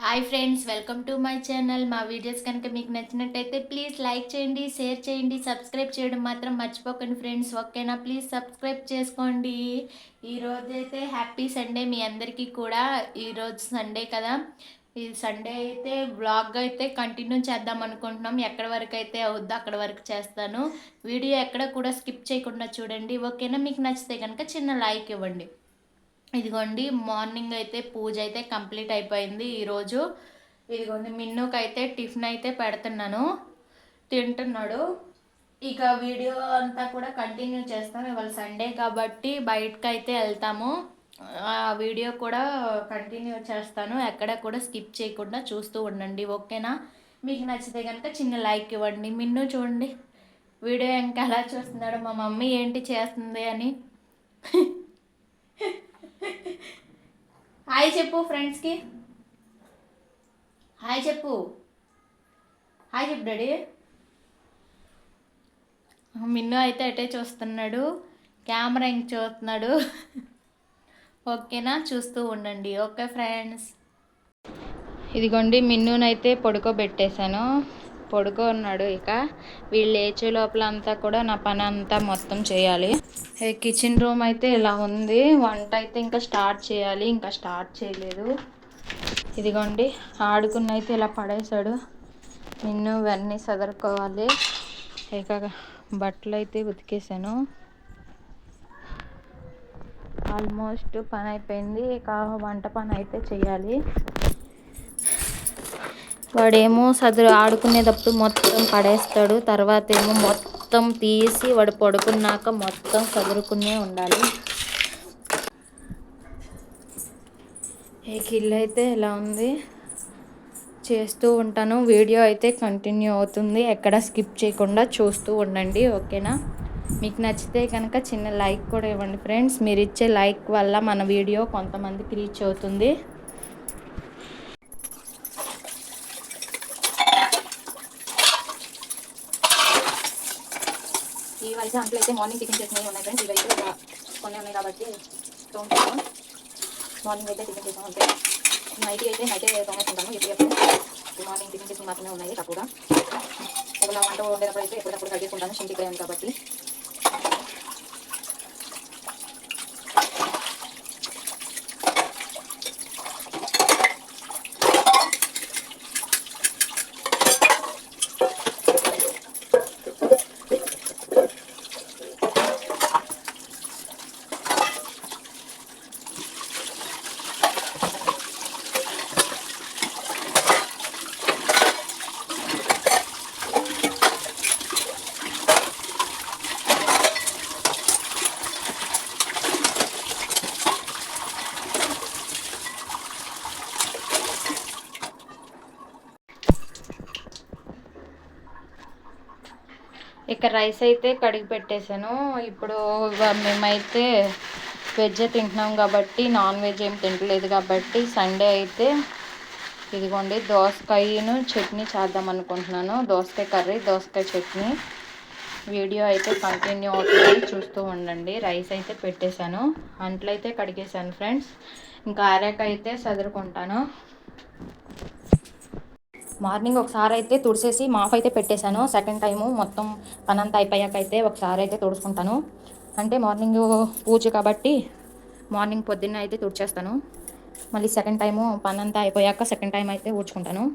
Hi friends, welcome to my channel. మా videos కనుక మీకు నచ్చినట్టయితే ప్లీజ్ లైక్ చేయండి, షేర్ చేయండి, సబ్స్క్రైబ్ చేయడం మాత్రం మర్చిపోకండి ఫ్రెండ్స్. ఓకేనా? ప్లీజ్ సబ్స్క్రైబ్ చేసుకోండి. ఈరోజు అయితే హ్యాపీ సండే మీ అందరికీ కూడా. ఈరోజు సండే కదా, ఈ సండే అయితే బ్లాగ్ అయితే కంటిన్యూ చేద్దాం అనుకుంటున్నాం. ఎక్కడి వరకు అయితే అవుద్దో అక్కడ వరకు చేస్తాను. వీడియో ఎక్కడ కూడా స్కిప్ చేయకుండా చూడండి. ఓకేనా? మీకు నచ్చితే కనుక చిన్న లైక్ ఇవ్వండి. ఇదిగోండి, మార్నింగ్ అయితే పూజ అయితే కంప్లీట్ అయిపోయింది ఈరోజు. ఇదిగోండి, మిన్నుకి అయితే టిఫిన్ అయితే పెడుతున్నాను, తింటున్నాడు. ఇక వీడియో అంతా కూడా కంటిన్యూ చేస్తాం. ఇవాళ సండే కాబట్టి బయటకు అయితే వెళ్తాము. ఆ వీడియో కూడా కంటిన్యూ చేస్తాను, ఎక్కడ కూడా స్కిప్ చేయకుండా చూస్తూ ఉండండి. ఓకేనా? మీకు నచ్చితే కనుక చిన్న లైక్ ఇవ్వండి. మిన్ను చూడండి, వీడియో ఇంకా ఎలా చూస్తున్నాడు, మా మమ్మీ ఏంటి చేస్తుంది అని. హాయ్ చెప్పు ఫ్రెండ్స్కి, హాయ్ చెప్పు, హాయ్ చెప్పు డాడీ. మిన్ను అయితే అటే చూస్తున్నాడు, కెమెరా ఇంక చూస్తున్నాడు. ఓకేనా? చూస్తూ ఉండండి. Okay friends. ఇదిగోండి, మిన్నునైతే పడుకోబెట్టేశాను, పడుకున్నాడు. ఇక వీళ్ళు లేచే లోపల అంతా కూడా నా పని అంతా మొత్తం చేయాలి. కిచెన్ రూమ్ అయితే ఇలా ఉంది. వంట అయితే ఇంకా స్టార్ట్ చేయాలి, ఇంకా స్టార్ట్ చేయలేదు. ఇదిగోండి, ఆడుకున్న అయితే ఇలా పడేశాడు. నిన్ను ఇవన్నీ సదురుకోవాలి. ఇక బట్టలు అయితే ఉతికేసాను, ఆల్మోస్ట్ పని అయిపోయింది. ఇక వంట పని అయితే చేయాలి. వాడేమో ఆడుకునేటప్పుడు మొత్తం పడేస్తాడు, తర్వాత ఏమో మొత్తం తీసి వాడు పడుకున్నాక మొత్తం సదురుకునే ఉండాలి. ఈ కిల్ అయితే ఎలా ఉంది చేస్తూ ఉంటాను. వీడియో అయితే కంటిన్యూ అవుతుంది, ఎక్కడ స్కిప్ చేయకుండా చూస్తూ ఉండండి. ఓకేనా? మీకు నచ్చితే కనుక చిన్న లైక్ కూడా ఇవ్వండి ఫ్రెండ్స్. మీరు ఇచ్చే లైక్ వల్ల మన వీడియో కొంతమందికి రీచ్ అవుతుంది. ఈ వయసు అంట్లో అయితే మార్నింగ్ టిఫిన్ చేసినవి ఉన్నాయి ఫ్రెండ్స్. ఇవైతే కొన్ని ఉన్నాయి కాబట్టి తోముతాను. మార్నింగ్ అయితే టిఫిన్ చేసాను అంతే. నైట్ అయితే తోమేసుకుంటాను. ఎప్పుడు మార్నింగ్ టిఫిన్ చేసి మాత్రమే ఉన్నాయి తక్కువగా. ఒకలా వంట వండేటప్పుడు అయితే ఎప్పటికప్పుడు కడిగేసుకుంటాను, షింక్ ఇక్కడే ఉంది కాబట్టి. ఇక రైస్ అయితే కడిగి పెట్టేశాను. ఇప్పుడు మేమైతే వెజ్ తింటున్నాం కాబట్టి నాన్ వెజ్ ఏం తింటలేదు కాబట్టి సండే అయితే ఇదిగోండి దోసకాయను చట్నీ చేద్దాం అనుకుంటున్నాను. దోసకాయ కర్రీ, దోసకాయ చట్నీ. వీడియో అయితే కంటిన్యూ అవుతుంది, చూస్తూ ఉండండి. రైస్ అయితే పెట్టేశాను, అంట్లు అయితే కడిగేశాను ఫ్రెండ్స్. ఇంకా అరక అయితే సదురుకుంటాను. మార్నింగ్ ఒకసారి అయితే తుడిసేసి మాఫ్ అయితే పెట్టేశాను. సెకండ్ టైము మొత్తం పనంతా అయిపోయాక అయితే ఒకసారి అయితే తుడుచుకుంటాను. అంటే మార్నింగ్ పూజ కాబట్టి మార్నింగ్ పొద్దున్న అయితే తుడిచేస్తాను. మళ్ళీ సెకండ్ టైము పనంతా అయిపోయాక సెకండ్ టైం అయితే ఊడ్చుకుంటాను.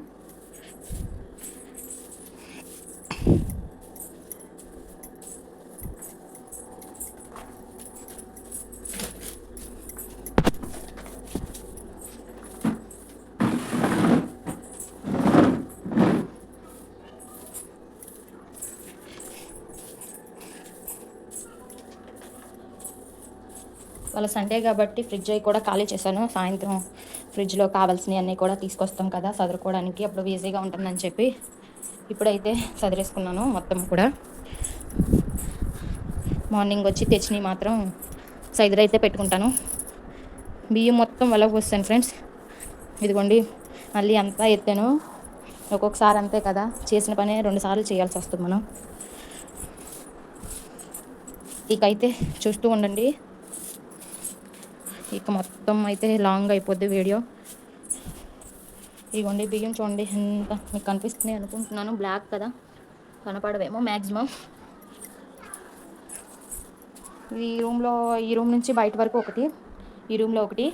వాళ్ళ సండే కాబట్టి ఫ్రిడ్జ్ అవి కూడా ఖాళీ చేశాను. సాయంత్రం ఫ్రిడ్జ్లో కావాల్సినవి అన్నీ కూడా తీసుకొస్తాం కదా చదువుకోవడానికి, అప్పుడు ఈజీగా ఉంటుందని చెప్పి ఇప్పుడైతే చదివేసుకున్నాను మొత్తం కూడా. మార్నింగ్ వచ్చి తెచ్చినవి మాత్రం సైదురైతే పెట్టుకుంటాను. బియ్యం మొత్తం వల్ల పోస్తాను ఫ్రెండ్స్. ఇదిగోండి, మళ్ళీ అంతా ఎత్తాను. ఒక్కొక్కసారి అంతే కదా, చేసిన పనే 2 సార్లు చేయాల్సి వస్తుంది మనం. ఇకైతే చూస్తూ ఉండండి. ఇక మొత్తం అయితే లాంగ్ అయిపోద్ది వీడియో. ఇదిగోండి బియ్యం చూడండి ఎంత మీకు కనిపిస్తుంది అనుకుంటున్నాను. బ్లాక్ కదా, కనపడవేమో మ్యాక్సిమం. ఈ రూమ్ నుంచి బయట వరకు ఒకటి, ఈ రూమ్లో ఒకటి.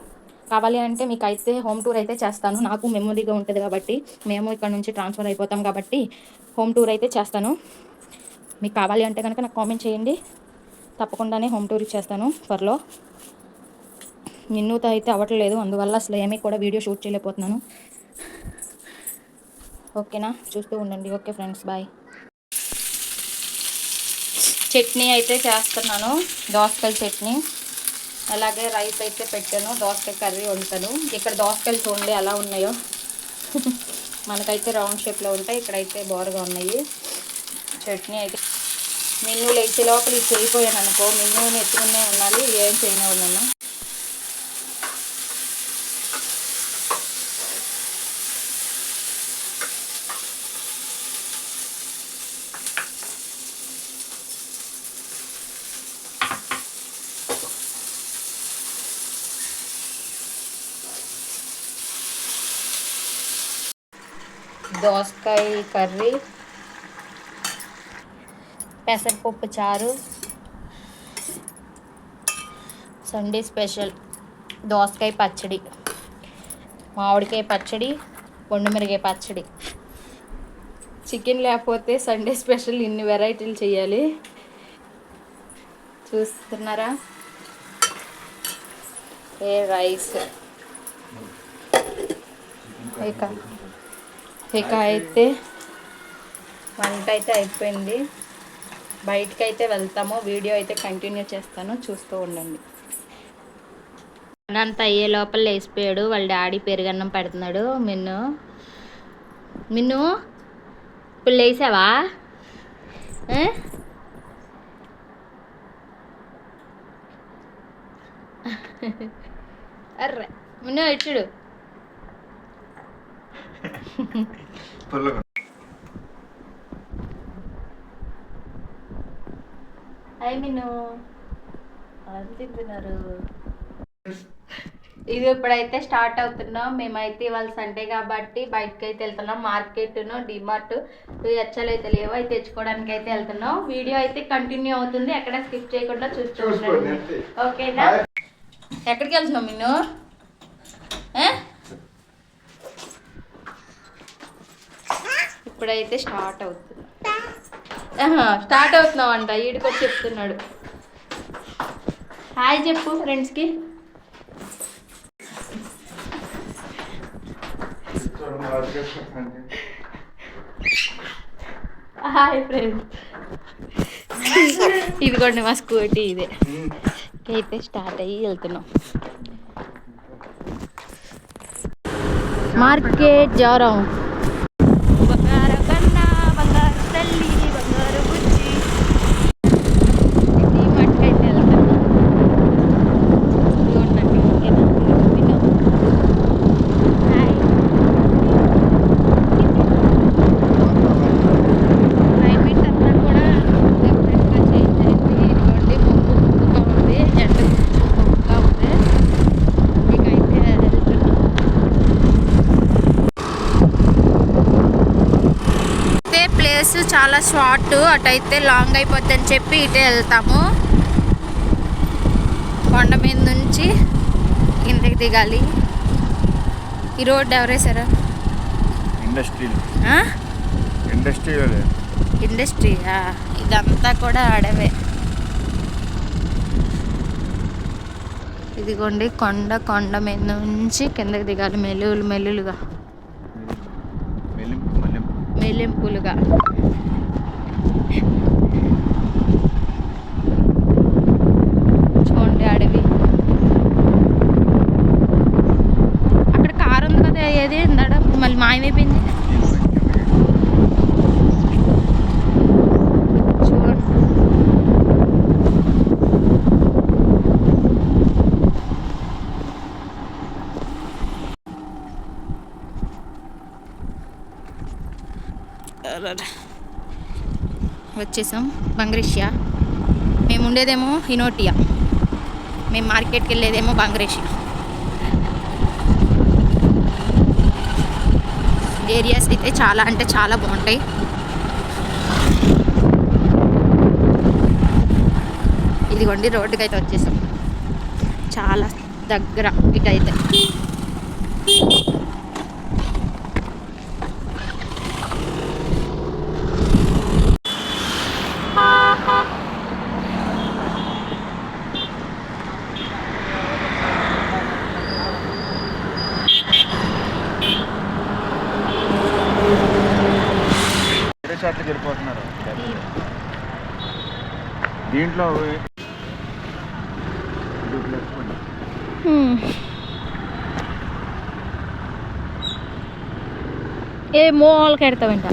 కావాలి అంటే మీకు అయితే హోమ్ టూర్ అయితే చేస్తాను. నాకు మెమొరీగా ఉంటుంది కాబట్టి, మేము ఇక్కడ నుంచి ట్రాన్స్ఫర్ అయిపోతాం కాబట్టి హోమ్ టూర్ అయితే చేస్తాను. మీకు కావాలి అంటే కనుక నాకు కామెంట్ చేయండి, తప్పకుండానే హోమ్ టూర్ ఇచ్చేస్తాను త్వరలో. మిన్నుతో అయితే అవ్వట్లేదు, అందువల్ల అసలు ఏమీ కూడా వీడియో షూట్ చేయలేకపోతున్నాను. ఓకేనా, చూస్తూ ఉండండి. Okay friends, bye. చట్నీ అయితే చేస్తున్నాను, దోసకాయ చట్నీ. అలాగే రైస్ అయితే పెట్టాను, దోసకాయ కర్రీ వండుతాను. ఇక్కడ దోసకాయలు చూడండి ఎలా ఉన్నాయో. మనకైతే రౌండ్ షేప్లో ఉంటాయి, ఇక్కడైతే బోరగా ఉన్నాయి. చట్నీ అయితే మిన్ను లేచి లోపల ఇది చేయిపోయాను అనుకో, మిన్నుని ఎత్తుకునే ఉండాలి, ఏం చేయనే ఉన్నాను. దోసకాయ కర్రీ, పెసరపప్పు చారు, సండే స్పెషల్ దోసకాయ పచ్చడి, మామిడికాయ పచ్చడి, మిరపకాయ పచ్చడి. చికెన్ లేకపోతే సండే స్పెషల్ ఇన్ని వెరైటీలు చేయాలి. చూస్తున్నారా, రైస్. ఇక అయితే వంట అయితే అయిపోయింది, బయటకు అయితే వెళ్తాము. వీడియో అయితే కంటిన్యూ చేస్తాను, చూస్తూ ఉండండి. అంతా అయ్యే లోపల లేచిపోయాడు, వాళ్ళ డాడీ పెరుగన్నం పెడుతున్నాడు. మిన్ను ఇప్పుడు లేచావా? అర్రే మిన్ను ఇచ్చుడు. హాయ్ మిన్ను, తింటున్నారు. ఇది ఇప్పుడైతే స్టార్ట్ అవుతున్నాం. మేమైతే ఇవాళ సండే కాబట్టి బయటకు అయితే వెళ్తున్నాం. మార్కెట్ను డిమార్ట్ హెచ్చలు అయితే లేవు, అవి తెచ్చుకోవడానికి అయితే వెళ్తున్నాం. వీడియో అయితే కంటిన్యూ అవుతుంది, ఎక్కడ స్కిప్ చేయకుండా చూస్తూ ఉండండి. ఓకేనా, ఎక్కడికి వెళ్తున్నాం మిన్ను? ఇప్పుడైతే స్టార్ట్ అవుతుంది. స్టార్ట్ అవుతున్నావు అంట, ఈడుకొచ్చి చెప్తున్నాడు. హాయ్ చెప్పు ఫ్రెండ్స్కి. హాయ్ ఫ్రెండ్స్, ఇదిగోండి మా స్కూటీ, ఇదే అయితే స్టార్ట్ అయ్యి వెళ్తున్నాం. మార్కెట్ జారాం. చాలా షార్ట్, అటైతే లాంగ్ అయిపోద్ది అని చెప్పి ఇటే వెళ్తాము. కొండ మీద నుంచి కిందకి దిగాలి. ఈ రోడ్డు ఎవరేసారా? ఇండస్ట్రీయా? ఇదంతా కూడా అడవే. ఇదిగోండి కొండ మీద నుంచి కిందకి దిగాలి, మెల్లులుగా మెలింపులుగా. చూడండి అడవి. అక్కడ కారు ఉంది కదా, ఏది ఇందాడ మళ్ళీ మాయమైపోయింది. చూడండి వచ్చేసాం బంగ్రేషియా. మేము ఉండేదేమో హినోటియా, మేము మార్కెట్కి వెళ్ళేదేమో బంగ్రేషియా. ఏరియాస్ అయితే చాలా అంటే చాలా బాగుంటాయి. ఇదిగోండి రోడ్డుకి అయితే వచ్చేసాం, చాలా దగ్గర ఇటైతే. వెళ్ళిపోతున్నారు దీంట్లో. ఏ మోల్కి ఎడతావంట.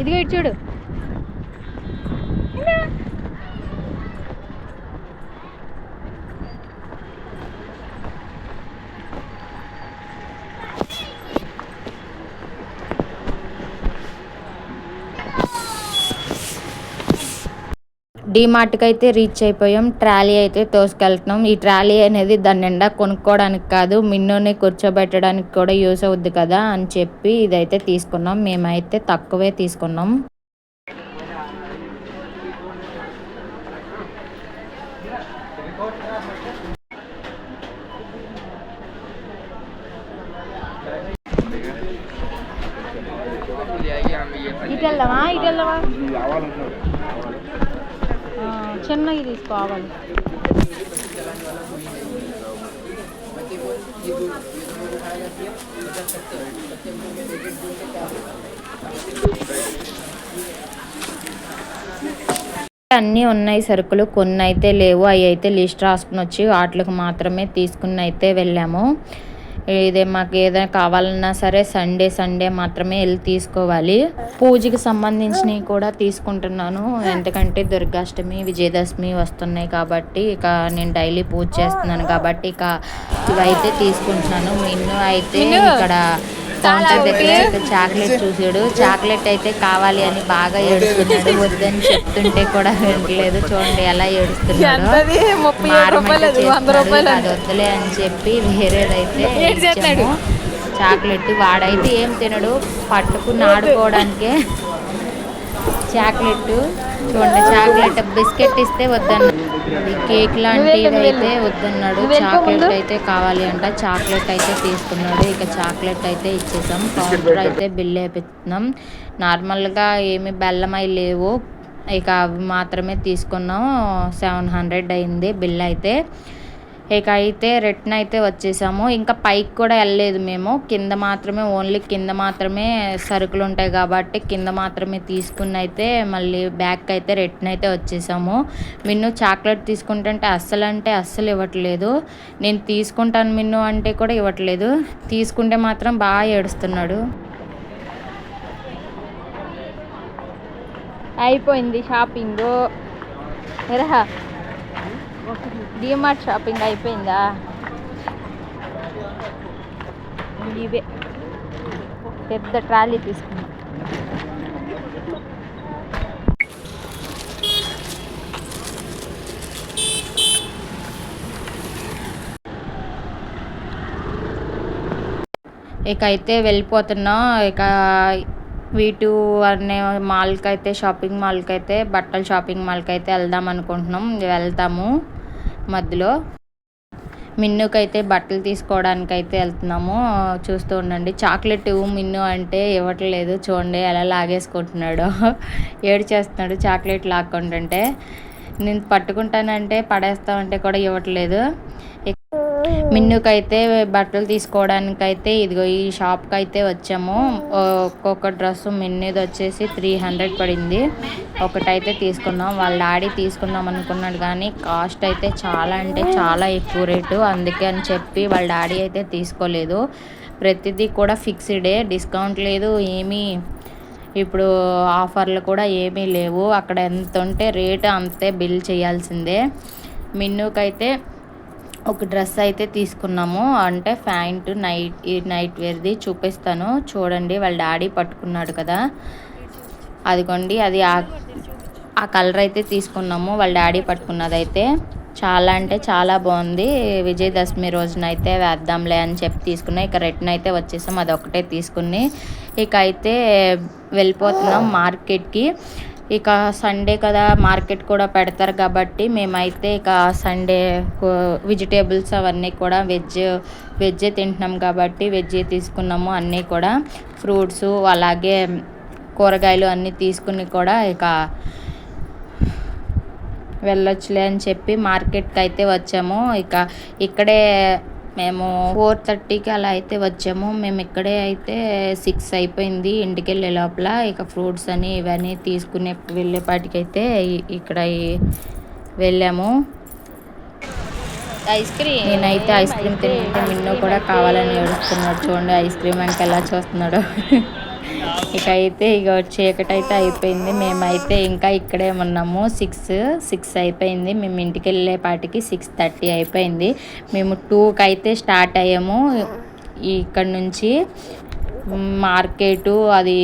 ఇదిగో ఇటు చూడు. డీమార్ట్కి అయితే రీచ్ అయిపోయాం. ట్రాలీ అయితే తోసుకెళ్తున్నాం. ఈ ట్రాలీ అనేది దాని నిండా కొనుక్కోవడానికి కాదు, మిన్నుని కూర్చోబెట్టడానికి కూడా యూస్ అవుద్ది కదా అని చెప్పి ఇదైతే తీసుకున్నాం. మేమైతే తక్కువే తీసుకున్నాం. ఇటు వెళ్దామా, ఇటు వెళ్దామా, చిన్నవి తీసుకోవాలి. అన్నీ ఉన్నాయి సరుకులు, కొన్ని అయితే లేవు. అవి అయితే లిస్ట్ రాసుకుని వచ్చి వాటికి మాత్రమే తీసుకుని అయితే వెళ్ళాము. ఇదే మాకు ఏదైనా కావాలన్నా సరే సండే మాత్రమే వెళ్ళి తీసుకోవాలి. పూజకి సంబంధించినవి కూడా తీసుకుంటున్నాను, ఎందుకంటే దుర్గాష్టమి విజయదశమి వస్తున్నాయి కాబట్టి ఇక నేను డైలీ పూజ చేస్తున్నాను కాబట్టి ఇక ఇవైతే తీసుకుంటున్నాను. మిన్ను అయితే ఇక్కడ కౌంటర్ దగ్గర చాక్లెట్ చూసాడు. చాక్లెట్ అయితే కావాలి అని బాగా ఏడుస్తున్నాడు. వద్దని చెప్తుంటే కూడా వినట్లేదు. చూడండి ఎలా ఏడుస్తున్నాడు. అది వద్దులే అని చెప్పి వేరేదైతే ఇచ్చాము చాక్లెట్. వాడైతే ఏం తినడు, పట్టుకుని ఆడుకోవడానికే చాక్లెట్. చూడండి చాక్లెట్ బిస్కెట్ ఇస్తే వద్దన్నాడు, కేక్ లాంటివి అయితే వద్దన్నాడు. చాక్లెట్ అయితే కావాలి అంట. చాక్లెట్ అయితే తీసుకున్నాడు. ఇక చాక్లెట్ అయితే ఇచ్చేసాం. కౌంటర్ అయితే బిల్ వేపిస్తున్నాం. నార్మల్గా ఏమి బెల్లమై లేవు, ఇక అవి మాత్రమే తీసుకున్నాం. 700 అయింది బిల్ అయితే. ఇక అయితే రిటర్న్ అయితే వచ్చేసాము. ఇంకా పైకి కూడా వెళ్ళలేదు మేము, కింద మాత్రమే, ఓన్లీ కింద మాత్రమే సరుకులు ఉంటాయి కాబట్టి కింద మాత్రమే తీసుకుని అయితే మళ్ళీ బ్యాక్ అయితే రిటర్న్ అయితే వచ్చేసాము. మిన్ను చాక్లెట్ తీసుకుంటుంటే అస్సలు ఇవ్వట్లేదు. నేను తీసుకుంటాను మిన్ను అంటే కూడా ఇవ్వట్లేదు. తీసుకుంటే మాత్రం బాగా ఏడుస్తున్నాడు. అయిపోయింది షాపింగ్. ఎరా డిమార్ట్ షాపింగ్ అయిపోయిందా? ఇవే పెద్ద ట్రాలీ తీసుకున్నాం. ఇక అయితే వెళ్ళిపోతున్నాం. ఇక వీటు అనే మాల్కి అయితే, షాపింగ్ మాల్కి అయితే, బట్టల షాపింగ్ మాల్కి అయితే వెళ్దాం అనుకుంటున్నాం. వెళ్తాము మధ్యలో. మిన్నుకైతే బట్టలు తీసుకోవడానికి అయితే వెళ్తున్నాము. చూస్తూ ఉండండి. చాక్లెట్ మిన్ను అంటే ఇవ్వట్లేదు. చూడండి ఎలా లాగేసుకుంటున్నాడు, ఏడు చేస్తున్నాడు చాక్లెట్ లాక్కుంటుంటే. నేను పట్టుకుంటానంటే పడేస్తామంటే కూడా ఇవ్వట్లేదు. మిన్నుకైతే బట్టలు తీసుకోవడానికైతే ఇదిగో ఈ షాప్కి అయితే వచ్చాము. ఒక్కొక్క డ్రెస్సు మిన్నీది వచ్చేసి 300 పడింది. ఒకటైతే తీసుకున్నాం. వాళ్ళ డాడీ తీసుకుందాం అనుకున్నాడు కానీ కాస్ట్ అయితే చాలా అంటే చాలా ఎక్కువ రేటు, అందుకే అని చెప్పి వాళ్ళ డాడీ అయితే తీసుకోలేదు. ప్రతిదీ కూడా ఫిక్స్డే, డిస్కౌంట్ లేదు ఏమీ. ఇప్పుడు ఆఫర్లు కూడా ఏమీ లేవు. అక్కడ ఎంత ఉంటే రేటు అంతే బిల్ చేయాల్సిందే. మిన్నుకైతే ఒక డ్రెస్ అయితే తీసుకున్నాము, అంటే ప్యాంట్ నైట్ వేర్ది చూపిస్తాను చూడండి. వాళ్ళ డాడీ పట్టుకున్నాడు కదా, అదిగోండి. అది ఆ కలర్ అయితే తీసుకున్నాము. వాళ్ళ డాడీ పట్టుకున్నది అయితే చాలా అంటే చాలా బాగుంది. విజయదశమి రోజున అయితే వేద్దాంలే అని చెప్పి తీసుకున్నాం. ఇక రిటర్న్ అయితే వచ్చేసాం. అదొక్కటే తీసుకుని ఇక అయితే వెళ్ళిపోతున్నాం మార్కెట్కి. ఇక సండే కదా, మార్కెట్ కూడా పెడతారు కాబట్టి మేమైతే ఇక సండే వెజిటేబుల్స్ అవన్నీ కూడా వెజ్జే తింటున్నాం కాబట్టి వెజ్జే తీసుకున్నాము. అన్నీ కూడా ఫ్రూట్స్ అలాగే కూరగాయలు అన్నీ తీసుకుని కూడా ఇక వెళ్ళొచ్చులే అని చెప్పి మార్కెట్కి అయితే వచ్చాము. ఇక ఇక్కడే మేము 4:30కి అలా అయితే వచ్చాము. మేము ఇక్కడే అయితే 6 అయిపోయింది ఇంటికి వెళ్ళే లోపల. ఇక ఫ్రూట్స్ అని ఇవన్నీ తీసుకునే వెళ్ళేపాటికైతే ఇక్కడ వెళ్ళాము. నేనైతే ఐస్ క్రీమ్ తింటుంటే మిన్ను కూడా కావాలని ఏడుస్తున్నాడు. చూడండి ఐస్ క్రీమ్ అంటే ఎలా చూస్తున్నాడు. ఇక అయితే ఇక చీకటి అయితే అయిపోయింది. మేమైతే ఇంకా ఇక్కడే ఉన్నాము. 6 అయిపోయింది. మేము ఇంటికి వెళ్ళేపాటికి 6:30 అయిపోయింది. మేము 2కి అయితే స్టార్ట్ అయ్యాము. ఇక్కడ నుంచి మార్కెట్ అది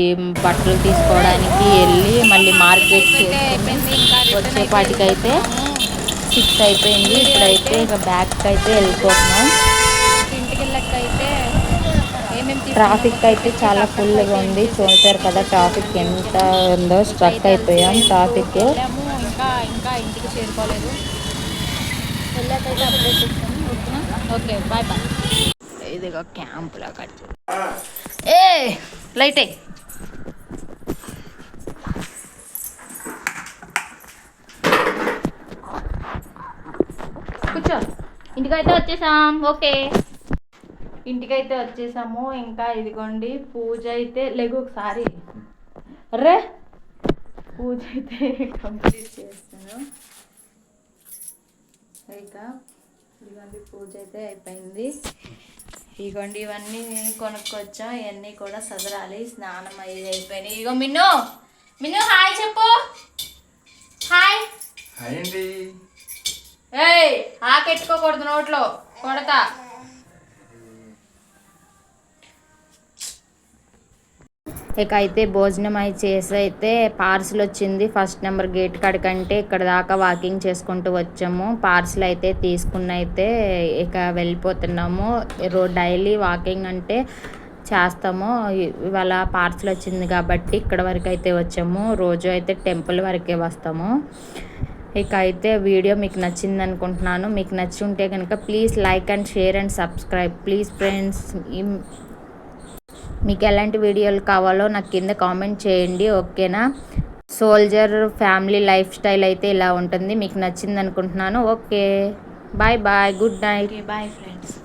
బట్టలు తీసుకోవడానికి వెళ్ళి మళ్ళీ మార్కెట్ వచ్చేపాటికైతే 6 అయిపోయింది. ఇప్పుడైతే ఇక బ్యాగ్కి అయితే వెళ్ళిపోతున్నాం. ఇంటికి వెళ్ళకైతే ట్రాఫిక్ అయితే చాలా ఫుల్గా ఉంది. చూసారు కదా ట్రాఫిక్ ఎంత ఉందో. స్ట్రక్ అయిపోయాం ట్రాఫిక్. ఇంకా ఇంటికి చేరుకోలేదు. వెళ్ళకైతే అప్డేట్ ఇస్తాను. Okay bye bye. ఇదిగో క్యాంపులా కట్ లైటే కూర్చో. ఇంటికైతే వచ్చేసాం. ఓకే ఇంటికైతే వచ్చేసాము. ఇంకా ఇదిగోండి పూజ అయితే లెగు ఒకసారి రే పూజ అయితే కంప్లీట్ చేస్తాను. ఇక ఇదిగోండి పూజ అయితే అయిపోయింది. ఇదిగోండి ఇవన్నీ కొనుక్కొచ్చాం. ఇవన్నీ కూడా సదరాలి. స్నానం అయ్యి అయిపోయినాయి. ఇగో మిన్ను హాయ్ చెప్పు. హాయ్ ఏయ్ ఆకెట్టుకోకూడదు నోట్లో కొడతా. ఇక అయితే భోజనం అయి చేసి అయితే పార్సిల్ వచ్చింది. ఫస్ట్ నెంబర్ గేట్ కాడికంటే ఇక్కడ దాకా వాకింగ్ చేసుకుంటూ వచ్చాము. పార్సిల్ అయితే తీసుకుని అయితే ఇక వెళ్ళిపోతున్నాము. డైలీ వాకింగ్ అంటే చేస్తాము. ఇవాళ పార్సిల్ వచ్చింది కాబట్టి ఇక్కడ వరకు అయితే వచ్చాము. రోజు అయితే టెంపుల్ వరకే వస్తాము. ఇక అయితే వీడియో మీకు నచ్చింది అనుకుంటున్నాను. మీకు నచ్చి ఉంటే కనుక please like and share and subscribe please friends. మీకు ఎలాంటి వీడియోలు కావాలో నాకు కింద కామెంట్ చేయండి. ఓకేనా. సోల్జర్ ఫ్యామిలీ లైఫ్ స్టైల్ అయితే ఇలా ఉంటుంది. మీకు నచ్చింది అనుకుంటున్నాను. Okay bye bye good night. Bye friends.